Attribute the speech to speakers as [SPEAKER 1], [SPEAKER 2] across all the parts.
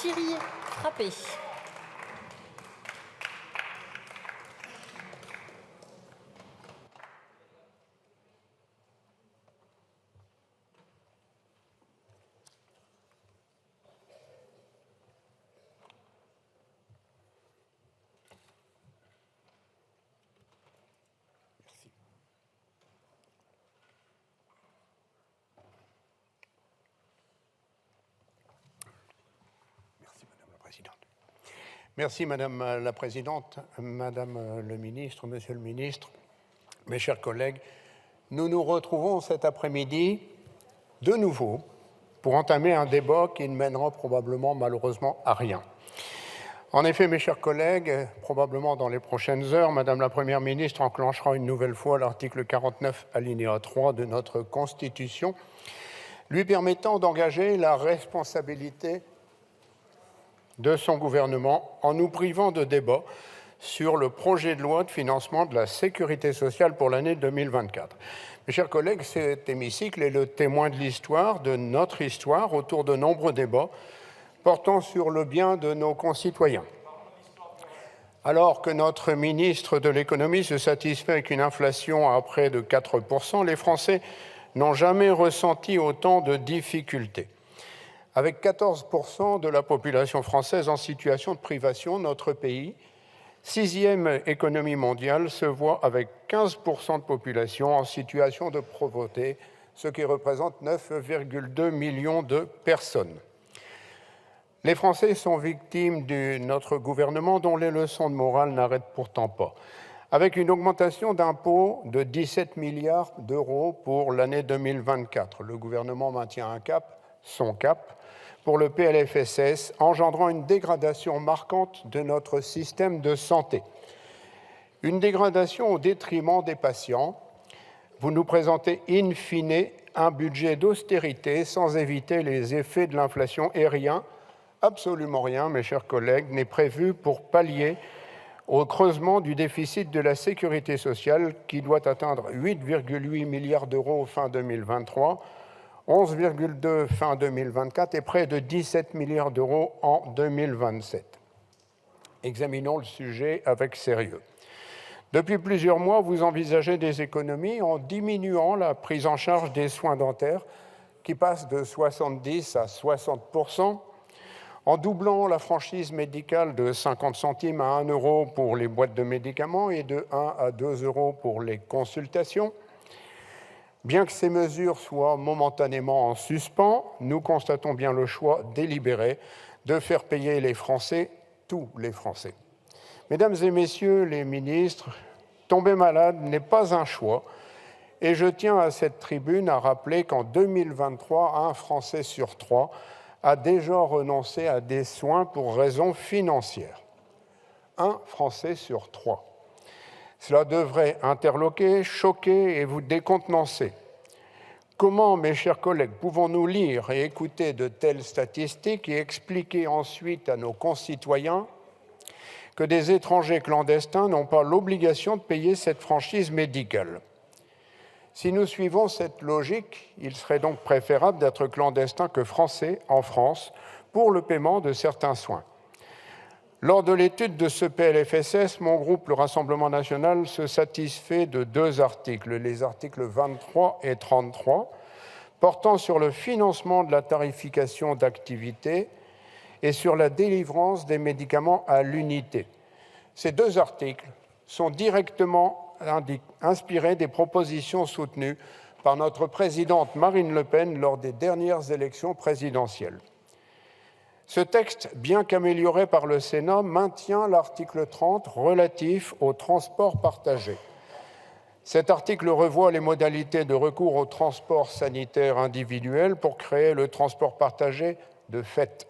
[SPEAKER 1] Thierry Frappé.
[SPEAKER 2] Merci Madame la Présidente, Madame le Ministre, Monsieur le Ministre, mes chers collègues. Nous nous retrouvons cet après-midi de nouveau pour entamer un débat qui ne mènera probablement malheureusement à rien. En effet, mes chers collègues, probablement dans les prochaines heures, Madame la Première ministre enclenchera une nouvelle fois l'article 49, alinéa 3 de notre Constitution, lui permettant d'engager la responsabilité de son gouvernement en nous privant de débat sur le projet de loi de financement de la sécurité sociale pour l'année 2024. Mes chers collègues, cet hémicycle est le témoin de l'histoire, de notre histoire, autour de nombreux débats portant sur le bien de nos concitoyens. Alors que notre ministre de l'économie se satisfait avec une inflation à près de 4%, les Français n'ont jamais ressenti autant de difficultés. Avec 14% de la population française en situation de privation, notre pays, sixième économie mondiale, se voit avec 15% de population en situation de pauvreté, ce qui représente 9,2 millions de personnes. Les Français sont victimes de notre gouvernement dont les leçons de morale n'arrêtent pourtant pas. Avec une augmentation d'impôts de 17 milliards d'euros pour l'année 2024, le gouvernement maintient un cap, son cap, pour le PLFSS, engendrant une dégradation marquante de notre système de santé. Une dégradation au détriment des patients. Vous nous présentez in fine un budget d'austérité sans éviter les effets de l'inflation et rien, absolument rien, mes chers collègues, n'est prévu pour pallier au creusement du déficit de la sécurité sociale qui doit atteindre 8,8 milliards d'euros fin 2023, 11,2 fin 2024 et près de 17 milliards d'euros en 2027. Examinons le sujet avec sérieux. Depuis plusieurs mois, vous envisagez des économies en diminuant la prise en charge des soins dentaires qui passe de 70 à 60%, en doublant la franchise médicale de 50 centimes à 1 euro pour les boîtes de médicaments et de 1 à 2 euros pour les consultations. Bien que ces mesures soient momentanément en suspens, nous constatons bien le choix délibéré de faire payer les Français, tous les Français. Mesdames et messieurs les ministres, tomber malade n'est pas un choix et je tiens à cette tribune à rappeler qu'en 2023, un Français sur 3 a déjà renoncé à des soins pour raisons financières. Un Français sur 3. Cela devrait interloquer, choquer et vous décontenancer. Comment, mes chers collègues, pouvons-nous lire et écouter de telles statistiques et expliquer ensuite à nos concitoyens que des étrangers clandestins n'ont pas l'obligation de payer cette franchise médicale? Si nous suivons cette logique, il serait donc préférable d'être clandestin que français en France pour le paiement de certains soins. Lors de l'étude de ce PLFSS, mon groupe, le Rassemblement national, se satisfait de 2 articles, les articles 23 et 33, portant sur le financement de la tarification d'activité et sur la délivrance des médicaments à l'unité. Ces 2 articles sont directement inspirés des propositions soutenues par notre présidente Marine Le Pen lors des dernières élections présidentielles. Ce texte, bien qu'amélioré par le Sénat, maintient l'article 30 relatif au transport partagé. Cet article revoit les modalités de recours au transport sanitaire individuel pour créer le transport partagé de fait.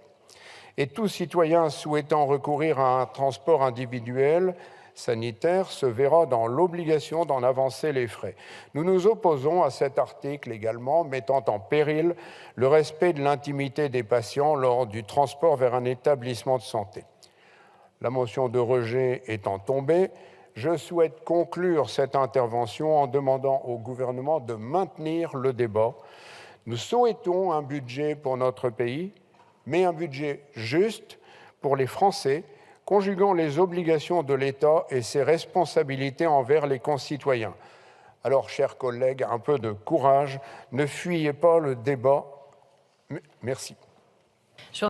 [SPEAKER 2] Et tout citoyen souhaitant recourir à un transport individuel sanitaire se verra dans l'obligation d'en avancer les frais. Nous nous opposons à cet article également, mettant en péril le respect de l'intimité des patients lors du transport vers un établissement de santé. La motion de rejet étant tombée, je souhaite conclure cette intervention en demandant au gouvernement de maintenir le débat. Nous souhaitons un budget pour notre pays, mais un budget juste pour les Français, conjuguant les obligations de l'État et ses responsabilités envers les concitoyens. Alors, chers collègues, un peu de courage, ne fuyez pas le débat. Merci.